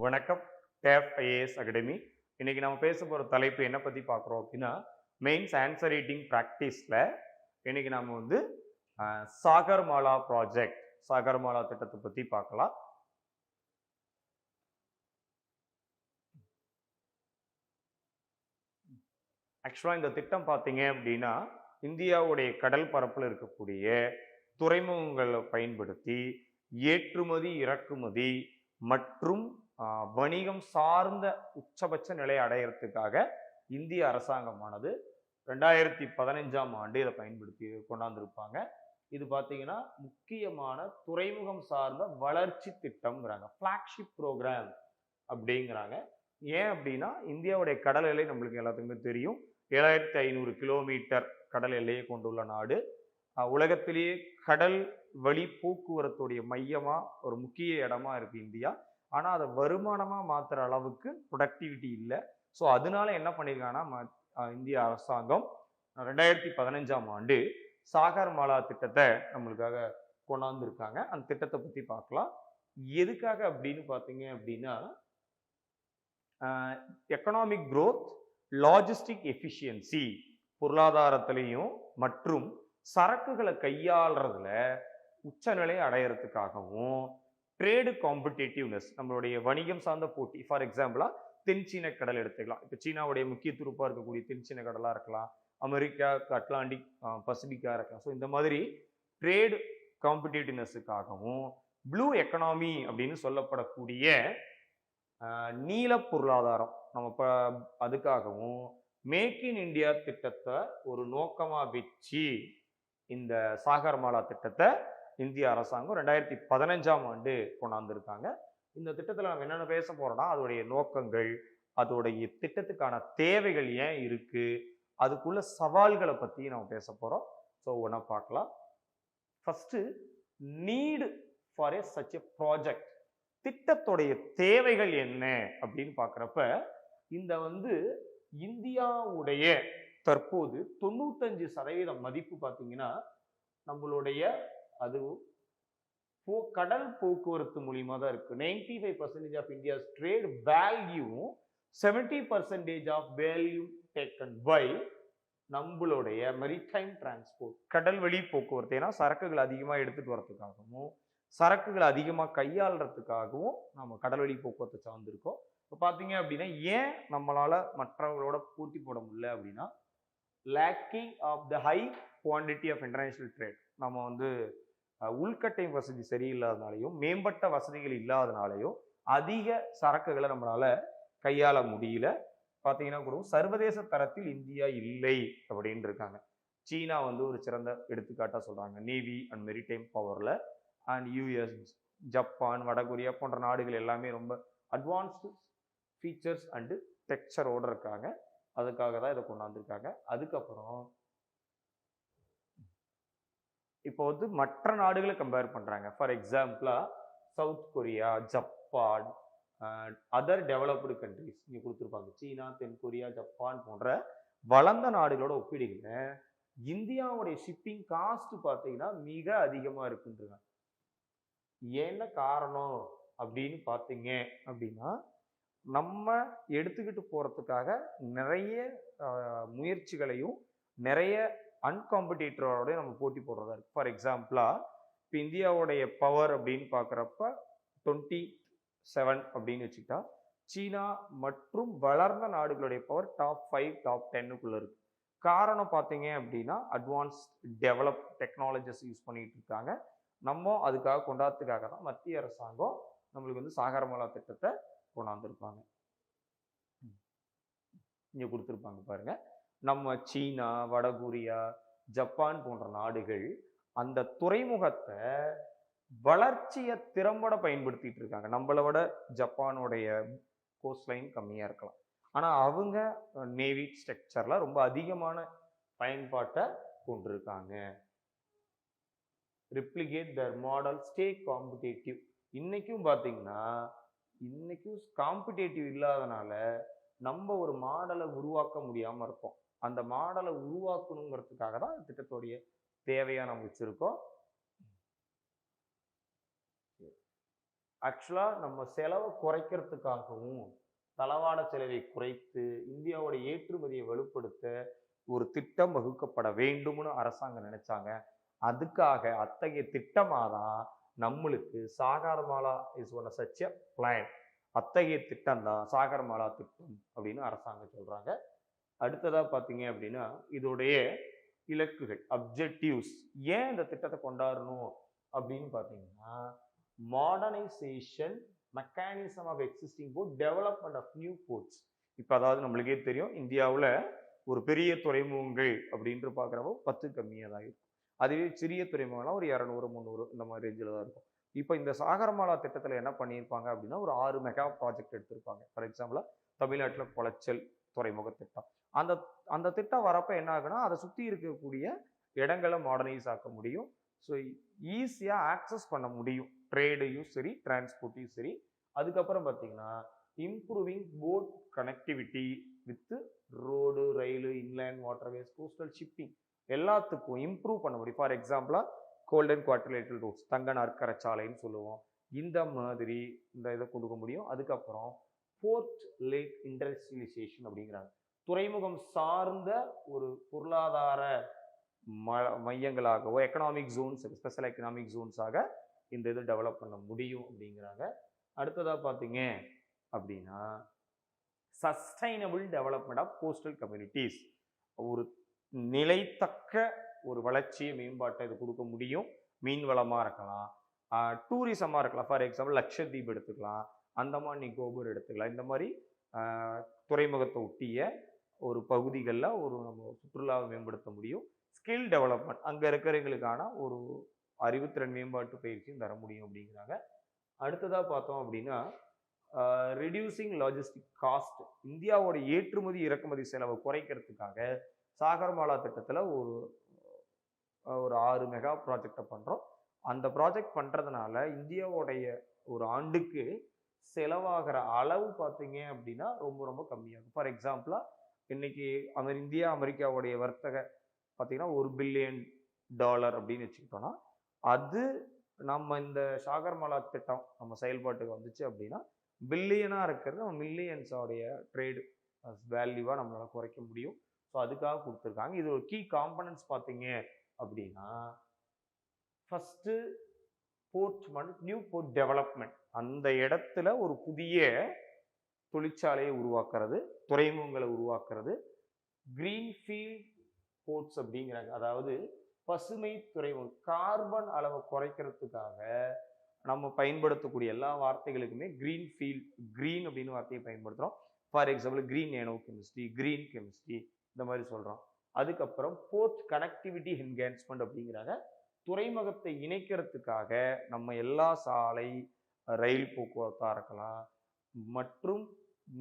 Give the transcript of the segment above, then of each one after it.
வணக்கம். Tap IAS academy. இன்னைக்கு நம்ம பேச போற தலைப்பு என்ன பத்தி பார்க்குறோம் அப்படின்னா, மெயின்ஸ் ஆன்சர் ரைட்டிங் பிராக்டிஸ்ல இன்னைக்கு நாம வந்து சாகர்மாலா ப்ராஜெக்ட், சாகர்மாலா திட்டத்தை பத்தி பார்க்கலாம். ஆக்சுவலா இந்த திட்டம் பார்த்தீங்க அப்படின்னா, இந்தியாவுடைய கடல் பரப்புல இருக்கக்கூடிய துறைமுகங்களை பயன்படுத்தி ஏற்றுமதி, இறக்குமதி மற்றும் வணிகம் சார்ந்த உச்சபட்ச நிலை அடையறதுக்காக இந்திய அரசாங்கமானது 2015ஆம் ஆண்டு இதை பயன்படுத்தி கொண்டாந்துருப்பாங்க. இது பார்த்தீங்கன்னா முக்கியமான துறைமுகம் சார்ந்த வளர்ச்சி திட்டம்ங்கிறாங்க. ஃபிளாக்ஷிப் ப்ரோக்ராம் அப்படிங்கிறாங்க. ஏன் அப்படின்னா இந்தியாவுடைய கடல் எல்லை நம்மளுக்கு எல்லாத்துக்குமே தெரியும். 7500 கிலோமீட்டர் கடல் எல்லையை கொண்டுள்ள நாடு. உலகத்திலேயே கடல் வழி போக்குவரத்துடைய மையமா ஒரு முக்கிய இடமா இருக்கு இந்தியா. ஆனா அதை வருமானமா மாத்துற அளவுக்கு ப்ரொடக்டிவிட்டி இல்லை. ஸோ அதனால என்ன பண்ணியிருக்காங்கன்னா இந்திய அரசாங்கம் 2015ஆம் ஆண்டு சாகர்மாலா திட்டத்தை நம்மளுக்காக கொண்டாந்துருக்காங்க. அந்த திட்டத்தை பத்தி பார்க்கலாம். எதுக்காக அப்படின்னு பார்த்தீங்க அப்படின்னா, எக்கனாமிக் growth, லாஜிஸ்டிக் எஃபிஷியன்சி, பொருளாதாரத்திலையும் மற்றும் சரக்குகளை கையாளுறதுல உச்சநிலை அடையறதுக்காகவும், ட்ரேடு காம்படிட்டிவ்னஸ், நம்மளுடைய வணிகம் சார்ந்த போட்டி. ஃபார் எக்ஸாம்பிளா தென்சீன கடல் எடுத்துக்கலாம். இப்போ சீனாவுடைய முக்கிய துருப்பா இருக்கக்கூடிய தென்சீன கடலா இருக்கலாம், அமெரிக்கா, அட்லாண்டிக், பசிபிக்கா இருக்கலாம். ஸோ இந்த மாதிரி ட்ரேடு காம்படிட்டிவ்னஸுக்காகவும், ப்ளூ எக்கனாமி அப்படின்னு சொல்லப்படக்கூடிய நீல பொருளாதாரம் நம்ம அதுக்காகவும் மேக் இன் இந்தியா திட்டத்தை ஒரு நோக்கமா வச்சு இந்த சாகர்மாலா திட்டத்தை இந்திய அரசாங்கம் 2015ஆம் ஆண்டு கொண்டாந்துருக்காங்க. இந்த திட்டத்தில் நம்ம என்னென்ன பேச போறோம்னா, அதோடைய நோக்கங்கள், அதோடைய திட்டத்துக்கான தேவைகள் ஏன் இருக்கு, அதுக்குள்ள சவால்களை பத்தி நம்ம பேச போறோம். ஸோ ஒன்றா பார்க்கலாம். First, need for such a project, திட்டத்துடைய தேவைகள் என்ன அப்படின்னு பார்க்குறப்ப, இந்த இந்தியாவுடைய தற்போது 95% மதிப்பு பார்த்தீங்கன்னா நம்மளுடைய அது கடல் போக்குவரத்து மூலியமா தான் இருக்கு. 95% of India's trade value, 70% of value taken by நம்மளுடைய மெரிடைம் டிரான்ஸ்போர்ட், கடல் வழி போக்குவரத்து. ஏன்னா சரக்குகள் அதிகமாக எடுத்துட்டு வரதுக்காகவும் சரக்குகளை அதிகமாக கையாளுறதுக்காகவும் நம்ம கடல் வழி போக்குவரத்தை சார்ந்திருக்கோம். இப்போ பார்த்தீங்க அப்படின்னா ஏன் நம்மளால மற்றவர்களோட போட்டி போட முடியல அப்படின்னா, lacking of the high quantity of international trade. நம்ம உள்கட்டை வசதி சரியில்லாதனாலையும் மேம்பட்ட வசதிகள் இல்லாதனாலையும் அதிக சரக்குகளை நம்மளால கையாள முடியல. பார்த்தீங்கன்னா கூட சர்வதேச தரத்தில் இந்தியா இல்லை அப்படின்னு இருக்காங்க. சீனா ஒரு சிறந்த எடுத்துக்காட்டா சொல்றாங்க நேவி அண்ட் மெரிடைம் பவர்ல. அண்ட் யூஎஸ், ஜப்பான், வடகொரியா போன்ற நாடுகள் எல்லாமே ரொம்ப அட்வான்ஸ்டு ஃபீச்சர்ஸ் அண்டு டெக்ஸ்சரோட இருக்காங்க. அதுக்காக தான் இதை கொண்டாந்துருக்காங்க. அதுக்கப்புறம் இப்போ மற்ற நாடுகளை கம்பேர் பண்றாங்க. ஃபார் எக்ஸாம்பிளா South Korea, Japan, other developed countries இங்கே கொடுத்துருப்பாங்க. சீனா, தென்கொரியா, ஜப்பான் போன்ற வளர்ந்த நாடுகளோட ஒப்பிடுகிற இந்தியாவுடைய ஷிப்பிங் காஸ்ட் பார்த்தீங்கன்னா மிக அதிகமாக இருக்குன்றாங்க. என்ன காரணம் அப்படின்னு பார்த்தீங்க அப்படின்னா, நம்ம எடுத்துக்கிட்டு போறதுக்காக நிறைய முயற்சிகளையும் நிறைய அன்காம்படிட்டரோட நம்ம போட்டி போடுறதா இருக்கு. ஃபார் எக்ஸாம்பிளா இப்போ இந்தியாவுடைய பவர் அப்படின்னு பார்க்குறப்ப 27 அப்படின்னு வச்சுக்கிட்டா, சீனா மற்றும் வளர்ந்த நாடுகளுடைய பவர் டாப் 5, டாப் 10க்குள்ள இருக்கு. காரணம் பார்த்தீங்க அப்படின்னா அட்வான்ஸ் டெவலப் டெக்னாலஜிஸ் யூஸ் பண்ணிட்டு இருக்காங்க. நம்ம அதுக்காக கொண்டாடுறதுக்காக தான் மத்திய அரசாங்கம் நம்மளுக்கு சாகர்மாலா திட்டத்தை கொண்டாந்துருப்பாங்க. இங்க கொடுத்துருப்பாங்க பாருங்க. நம்ம சீனா, வடகொரியா, ஜப்பான் போன்ற நாடுகள் அந்த துறைமுகத்தை வளர்ச்சியை திறம்பட பயன்படுத்திட்டு இருக்காங்க. நம்மளை விட ஜப்பானுடைய கோஸ்ட் லைன் கம்மியா இருக்கலாம், ஆனா அவங்க நேவி ஸ்ட்ரக்சர்ல ரொம்ப அதிகமான பயன்பாட்டை கொண்டிருக்காங்க. replicate their model, stay competitive. இன்னைக்கும் பார்த்தீங்கன்னா காம்படிட்டிவ் இல்லாதனால நம்ம ஒரு மாடலை உருவாக்க முடியாம இருக்கோம். அந்த மாடலை உருவாக்கணுங்கிறதுக்காக தான் ஆக்சுவலா நம்ம செலவை குறைக்கிறதுக்காகவும் தளவாட செலவை குறைத்து இந்தியாவோட ஏற்றுமதியை வலுப்படுத்த ஒரு திட்டம் வகுக்கப்பட வேண்டும்னு அரசாங்கம் நினைச்சாங்க. அதுக்காக அத்தகைய திட்டமாதான் நம்மளுக்கு Sagarmala is one such a plan. அத்தகைய திட்டம் தான் சாகர்மாலா திட்டம் அப்படின்னு அரசாங்கம் சொல்றாங்க. அடுத்ததா பாத்தீங்க அப்படின்னா இதோடைய இலக்குகள், அப்ஜெக்டிவ்ஸ். ஏன் இந்த திட்டத்தை கொண்டாடணும் அப்படின்னு பாத்தீங்கன்னா, modernisation mechanism of existing port, development of new ports. இப்போ அதாவது நம்மளுக்கே தெரியும் இந்தியாவில் ஒரு பெரிய துறைமுகங்கள் அப்படின்ட்டு பார்க்குறப்போ 10 கம்மியாக தான் இருக்கும். அதுவே சிறிய துறைமுகம்லாம் ஒரு 200 300 இந்த மாதிரி ரேஞ்சில் தான் இருக்கும். இப்போ இந்த சாகர்மாலா திட்டத்தில் என்ன பண்ணியிருப்பாங்க அப்படின்னா ஒரு 6 மெகா ப்ராஜெக்ட் எடுத்திருப்பாங்க. ஃபார் எக்ஸாம்பிளா தமிழ்நாட்டில் குளச்சல் துறைமுக திட்டம். அந்த அந்த திட்டம் வரப்போ என்ன ஆகுனா அதை சுற்றி இருக்கக்கூடிய இடங்களை மாடர்னைஸ் ஆக்க முடியும். ஸோ ஈஸியாக ஆக்சஸ் பண்ண முடியும், ட்ரேடையும் சரி டிரான்ஸ்போர்ட்டையும் சரி. அதுக்கப்புறம் பார்த்தீங்கன்னா improving boat connectivity with road, rail, inland waterways, coastal shipping எல்லாத்துக்கும் இம்ப்ரூவ் பண்ண முடியும். ஃபார் எக்ஸாம்பிளா கோல்டன் குவாட்ரிலேட்டரல் ரோட்ஸ், தங்க நாற்கரச்சாலைன்னு சொல்லுவோம். இந்த மாதிரி இந்த இதை கொடுக்க முடியும். அதுக்கப்புறம் போர்ட் லேட் இண்டஸ்ட்ரியலைசேஷன் அப்படிங்கிறாங்க. துறைமுகம் சார்ந்த ஒரு பொருளாதார மையங்களாகவோ எக்கனாமிக் ஜோன்ஸ், ஸ்பெஷல் எக்கனாமிக் ஜோன்ஸாக இந்த இது டெவலப் பண்ண முடியும் அப்படிங்கிறாங்க. அடுத்ததா பார்த்தீங்க அப்படின்னா sustainable development of coastal communities, ஒரு நிலைத்தக்க ஒரு வளர்ச்சியை மேம்பாட்டை இது கொடுக்க முடியும். மீன் வளமாக இருக்கலாம், டூரிசமாக இருக்கலாம். ஃபார் எக்ஸாம்பிள் லட்சத்தீப் எடுத்துக்கலாம், அந்தமான் நிக்கோபர் எடுத்துக்கலாம். இந்த மாதிரி துறைமுகத்தை ஒட்டிய ஒரு பகுதிகளில் ஒரு நம்ம சுற்றுலாவை மேம்படுத்த முடியும். ஸ்கில் டெவலப்மெண்ட், அங்கே இருக்கிறவங்களுக்கான ஒரு அறிவுத்திறன் மேம்பாட்டு பயிற்சியும் தர முடியும் அப்படிங்கிறாங்க. அடுத்ததாக பார்த்தோம் அப்படின்னா ரெடியூசிங் லாஜிஸ்டிக் காஸ்ட், இந்தியாவோட ஏற்றுமதி இறக்குமதி செலவை குறைக்கிறதுக்காக சாகர்மாலா திட்டத்தில் ஒரு 6 மெகா ப்ராஜெக்டை பண்ணுறோம். அந்த ப்ராஜெக்ட் பண்ணுறதுனால இந்தியாவோடைய ஒரு ஆண்டுக்கு செலவாகிற அளவு பார்த்தீங்க அப்படின்னா ரொம்ப ரொம்ப கம்மியாகும். ஃபார் எக்ஸாம்பிளாக இன்னைக்கு இந்தியா அமெரிக்காவுடைய வர்த்தக பார்த்தீங்கன்னா $1 பில்லியன் அப்படின்னு வச்சுக்கிட்டோம்னா, அது நம்ம இந்த சாகர்மாலா திட்டம் நம்ம செயல்பாட்டுக்கு வந்துச்சு அப்படின்னா பில்லியனாக இருக்கிறது நம்ம மில்லியன்ஸோடைய ட்ரேடு வேல்யூவாக நம்மளால் குறைக்க முடியும். ஸோ அதுக்காக கொடுத்துருக்காங்க. இது ஒரு கீ காம்பனன்ட்ஸ் பார்த்தீங்க அப்படின்னா first port new port development, அந்த இடத்துல ஒரு புதிய தொழிற்சாலையை உருவாக்குறது, துறைமுகங்களை உருவாக்குறது. கிரீன்ஃபீல்ட் போர்ட்ஸ் அப்படிங்கிறாங்க, அதாவது பசுமை துறைமுகம். கார்பன் அளவை குறைக்கிறதுக்காக நம்ம பயன்படுத்தக்கூடிய எல்லா வார்த்தைகளுக்குமே கிரீன்ஃபீல்ட், கிரீன் அப்படின்னு வார்த்தையை பயன்படுத்துகிறோம். For example green nano chemistry, green chemistry இந்த மாதிரி சொல்கிறோம். அதுக்கப்புறம் போர்ட் கனெக்டிவிட்டி என்ஹான்ஸ்மெண்ட் அப்படிங்கிறாங்க. துறைமுகத்தை இணைக்கிறதுக்காக நம்ம எல்லா சாலை, ரயில் போக்குவரத்தாக இருக்கலாம் மற்றும்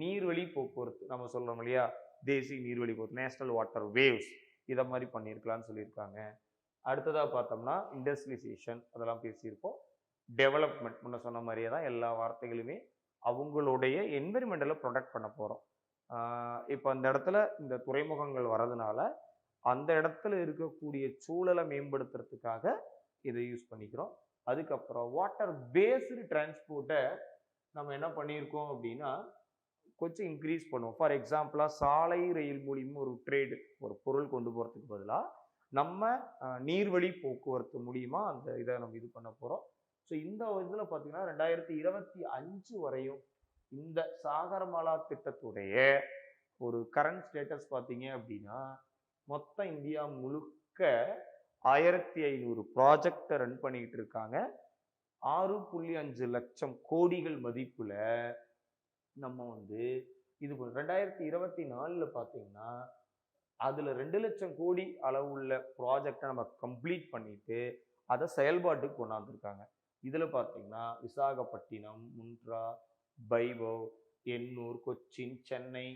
நீர்வழி போக்குவரத்து, நம்ம சொல்கிறோம் இல்லையா, தேசிய நீர்வழி போக்குவரத்து, நேஷனல் வாட்டர் வேவ்ஸ், இதை மாதிரி பண்ணியிருக்கலாம்னு சொல்லியிருக்காங்க. அடுத்ததாக பார்த்தோம்னா இண்டஸ்ட்ரியலைசேஷன், அதெல்லாம் பேசியிருப்போம். டெவலப்மெண்ட் முன்ன சொன்ன மாதிரியே தான் எல்லா வார்த்தைகளுமே அவங்களுடைய என்விரான்மெண்டலை ப்ரொடெக்ட் பண்ண போகிறோம். இப்போ அந்த இடத்துல இந்த துறைமுகங்கள் வர்றதுனால அந்த இடத்துல இருக்கக்கூடிய சூழலை மேம்படுத்துறதுக்காக இதை யூஸ் பண்ணிக்கிறோம். அதுக்கப்புறம் வாட்டர் பேஸ்டு டிரான்ஸ்போர்ட்டை நம்ம என்ன பண்ணியிருக்கோம் அப்படின்னா கொஞ்சம் இன்க்ரீஸ் பண்ணுவோம். ஃபார் எக்ஸாம்பிளாக சாலை ரயில் மூலியமாக ஒரு ட்ரேடு, ஒரு பொருள் கொண்டு போகிறதுக்கு பதிலாக நம்ம நீர்வழி போக்குவரத்து மூலியமாக அந்த இதை நம்ம இது பண்ண போகிறோம். ஸோ இந்த இதில் பார்த்தீங்கன்னா 2025 வரையும் இந்த சாகர்மாலா திட்டத்துடைய ஒரு கரண்ட் ஸ்டேட்டஸ் பார்த்தீங்க அப்படின்னா மொத்தம் இந்தியா முழுக்க 1500 ப்ராஜெக்டை ரன் பண்ணிக்கிட்டு இருக்காங்க. 6.5 லட்சம் கோடிகள் மதிப்புல நம்ம இது 2024 பார்த்தீங்கன்னா அதுல 2 லட்சம் கோடி அளவுள்ள ப்ராஜெக்டை நம்ம கம்ப்ளீட் பண்ணிட்டு அதை செயல்பாட்டுக்கு கொண்டாந்துருக்காங்க. இதுல பார்த்தீங்கன்னா விசாகப்பட்டினம், முந்த்ரா, பைபவ், எண்ணூர், கொச்சின், சென்னை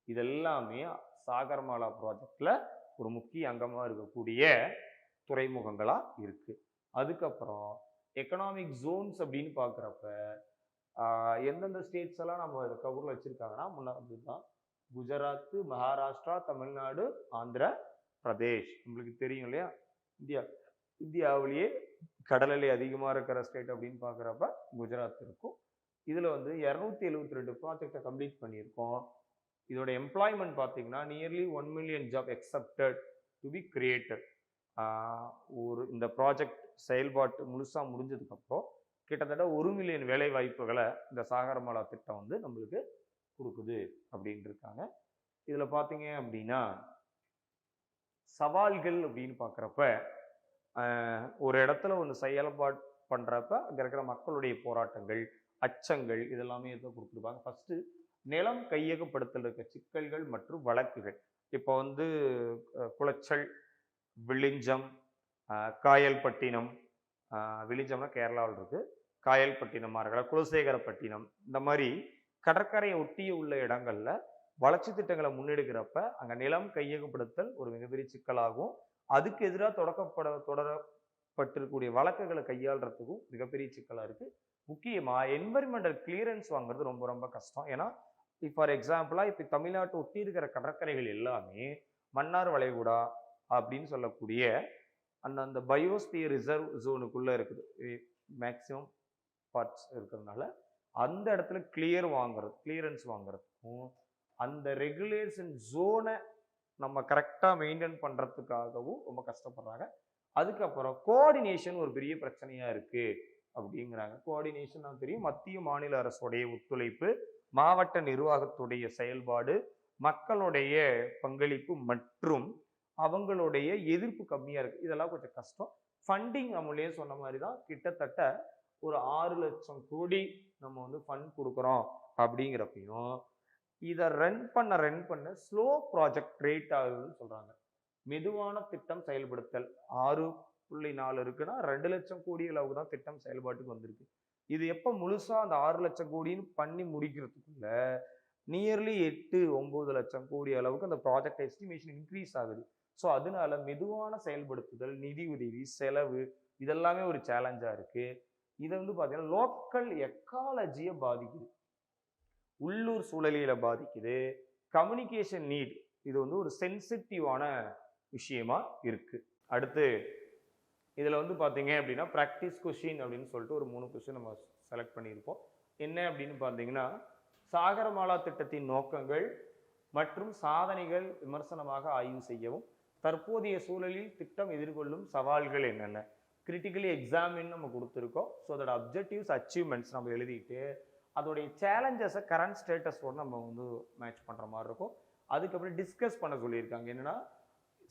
இதெல்லாமே சாகர்மாலா ப்ராஜெக்ட்ல ஒரு முக்கிய அங்கமா இருக்கக்கூடிய துறைமுகங்களா இருக்கு. அதுக்கப்புறம் எக்கனாமிக் ஜோன்ஸ் அப்படின்னு பார்க்குறப்ப எந்தெந்த ஸ்டேட்ஸ் எல்லாம் நம்ம கவர்ல வச்சிருக்காங்கன்னா முன்னாடி தான் குஜராத், மகாராஷ்டிரா, தமிழ்நாடு, ஆந்திர பிரதேஷ். உங்களுக்கு தெரியும் இல்லையா, இந்தியா இந்தியாவிலேயே கடல் எல்லை அதிகமாக இருக்கிற ஸ்டேட் அப்படின்னு பார்க்குறப்ப குஜராத் இருக்கும். இதில் வந்து 272 ப்ராஜெக்டை கம்ப்ளீட் பண்ணியிருக்கோம். இதோட எம்ப்ளாய்மெண்ட் பார்த்தீங்கன்னா nearly 1 million job exempted to be created. ஒரு இந்த ப்ராஜெக்ட் செயல்பாட்டு முழுசாக முடிஞ்சதுக்கப்புறம் கிட்டத்தட்ட 1 மில்லியன் வேலை வாய்ப்புகளை இந்த சாகரமாலா திட்டம் வந்து நம்மளுக்கு கொடுக்குது அப்படின்னு இருக்காங்க. இதில் பார்த்தீங்க அப்படின்னா சவால்கள் அப்படின்னு பார்க்குறப்ப ஒரு இடத்துல ஒன்று செயல்பாடு பண்ணுறப்ப அங்கே இருக்கிற மக்களுடைய போராட்டங்கள், அச்சங்கள் இதெல்லாமே எதை கொடுத்துருப்பாங்க. ஃபஸ்ட்டு நிலம் கையகப்படுத்தல் இருக்க சிக்கல்கள் மற்றும் வழக்குகள். இப்போ வந்து குளச்சல், விழிஞ்சம், காயல்பட்டினம், விழிஞ்சம்னா கேரளாவில் இருக்கு, காயல்பட்டினமாக இருக்கலாம், குலசேகரப்பட்டினம், இந்த மாதிரி கடற்கரையை ஒட்டிய உள்ள இடங்கள்ல வளர்ச்சி திட்டங்களை முன்னெடுக்கிறப்ப அங்க நிலம் கையகப்படுத்தல் ஒரு மிகப்பெரிய சிக்கலாகும். அதுக்கு எதிராக தொடரப்பட்டிருக்கக்கூடிய வழக்குகளை கையாளுறதுக்கும் மிகப்பெரிய சிக்கலா இருக்கு. முக்கியமா என்விரான்மெண்டல் கிளியரன்ஸ் வாங்குறது ரொம்ப ரொம்ப கஷ்டம். ஏன்னா ஃபார் எக்ஸாம்பிளா இப்ப தமிழ்நாட்டை ஒட்டி இருக்கிற கடற்கரைகள் எல்லாமே மன்னார் வளைகுடா அப்படின்னு சொல்லக்கூடிய அந்த பயோஸ்பியர் ரிசர்வ் ஜோனுக்குள்ள இருக்குது. மேக்சிமம் பார்ட்ஸ் இருக்கிறதுனால அந்த இடத்துல கிளியரன்ஸ் வாங்குறதுக்கும் அந்த ரெகுலேஷன் ஜோனை நம்ம கரெக்டாக மெயின்டைன் பண்ணுறதுக்காகவும் ரொம்ப கஷ்டப்படுறாங்க. அதுக்கப்புறம் கோஆர்டினேஷன் ஒரு பெரிய பிரச்சனையாக இருக்குது அப்படிங்கிறாங்க. கோஆர்டினேஷன் தான் தெரியும், மத்திய மாநில அரசுடைய ஒத்துழைப்பு, மாவட்ட நிர்வாகத்துடைய செயல்பாடு, மக்களுடைய பங்களிப்பு மற்றும் அவங்களுடைய எதிர்ப்பு கம்மியாக இருக்குது. இதெல்லாம் கொஞ்சம் கஷ்டம். ஃபண்டிங் நம்மளே சொன்ன மாதிரி தான் கிட்டத்தட்ட ஒரு 6 லட்சம் கோடி நம்ம வந்து ஃபண்ட் கொடுக்குறோம் அப்படிங்கிறப்பையும் இதை ரன் பண்ண ஸ்லோ ப்ராஜெக்ட் ரேட் ஆகுதுன்னு சொல்றாங்க. மெதுவான திட்டம் செயல்படுத்தல் 6.4 இருக்குன்னா 2 லட்சம் கோடி அளவுக்கு தான் திட்டம் செயல்பாட்டுக்கு வந்திருக்கு. இது எப்போ முழுசா அந்த 6 லட்சம் கோடின்னு பண்ணி முடிக்கிறதுக்குள்ள நியர்லி 8-9 லட்சம் கோடி அளவுக்கு அந்த ப்ராஜெக்ட் எஸ்டிமேஷன் இன்க்ரீஸ் ஆகுது. ஸோ அதனால மெதுவான செயல்படுத்துதல், நிதி உதவி, செலவு இதெல்லாமே ஒரு சேலஞ்சா இருக்கு. இதை வந்து பார்த்தீங்கன்னா லோக்கல் எக்காலஜியை பாதிக்குது, உள்ளூர் சூழலியலை பாதிக்குது, கம்யூனிகேஷன் நீட் இது வந்து ஒரு சென்சிட்டிவான விஷயமா இருக்கு. அடுத்து இதில் வந்து பார்த்தீங்க அப்படின்னா ப்ராக்டிஸ் கொஷின் அப்படின்னு சொல்லிட்டு ஒரு 3 கொஷின் நம்ம செலக்ட் பண்ணியிருப்போம். என்ன அப்படின்னு பார்த்தீங்கன்னா சாகரமாலா திட்டத்தின் நோக்கங்கள் மற்றும் சாதனைகள் விமர்சனமாக ஆய்வு செய்யவும், தற்போதைய சூழலில் திட்டம் எதிர்கொள்ளும் சவால்கள் என்னென்ன, கிரிட்டிக்கலி எக்ஸாமின் நம்ம கொடுத்துருக்கோம். ஸோ அதோட அப்ஜெக்டிவ்ஸ் அச்சீவ்மெண்ட்ஸ் நம்ம எழுதிட்டு அதோடைய சேலஞ்சஸை கரண்ட் ஸ்டேட்டஸோட நம்ம வந்து மேட்ச் பண்ணுற மாதிரி இருக்கும். அதுக்கப்புறம் டிஸ்கஸ் பண்ண சொல்லியிருக்காங்க. என்னன்னா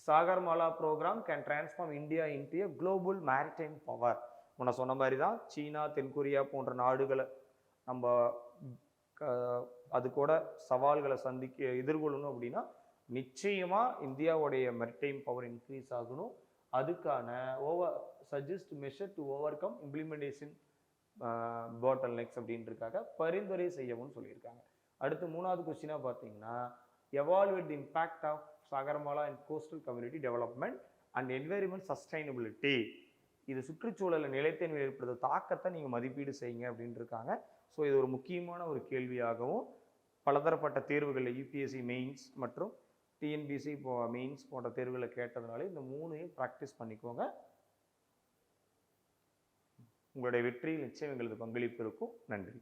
Sagarmala programme can transform India into a global maritime power. முன்ன சொன்ன மாதிரி தான் சீனா, தென்கொரியா போன்ற நாடுகளை நம்ம அது கூட சவால்களை எதிர்கொள்ளணும் அப்படின்னா நிச்சயமா இந்தியாவுடைய மெரிடைம் பவர் இன்க்ரீஸ் ஆகணும். அதுக்கான suggest measure to overcome implementation bottleneck அப்படின்றதுக்காக பரிந்துரை செய்யவும் சொல்லியிருக்காங்க. அடுத்து 3வது கொஸ்டினாக பார்த்தீங்கன்னா evaluate the impact of Sagarmala and coastal community development and environment sustainability. இது சுற்றுச்சூழலை நிலைத்தன்மை ஏற்படுத்த தாக்கத்தை நீங்கள் மதிப்பீடு செய்யுங்க அப்படின்னு இருக்காங்க. ஸோ இது ஒரு முக்கியமான ஒரு கேள்வியாகவும் பலதரப்பட்ட தேர்வுகளில் யூபிஎஸ்சி மெயின்ஸ் மற்றும் டிஎன்பிசி மெயின்ஸ் போன்ற தேர்வுகளை கேட்டதுனால இந்த 3ஐயும் ப்ராக்டிஸ் பண்ணிக்கோங்க. உங்களுடைய வெற்றியில் நிச்சயம் எங்களது பங்களிப்பு இருக்கும். நன்றி.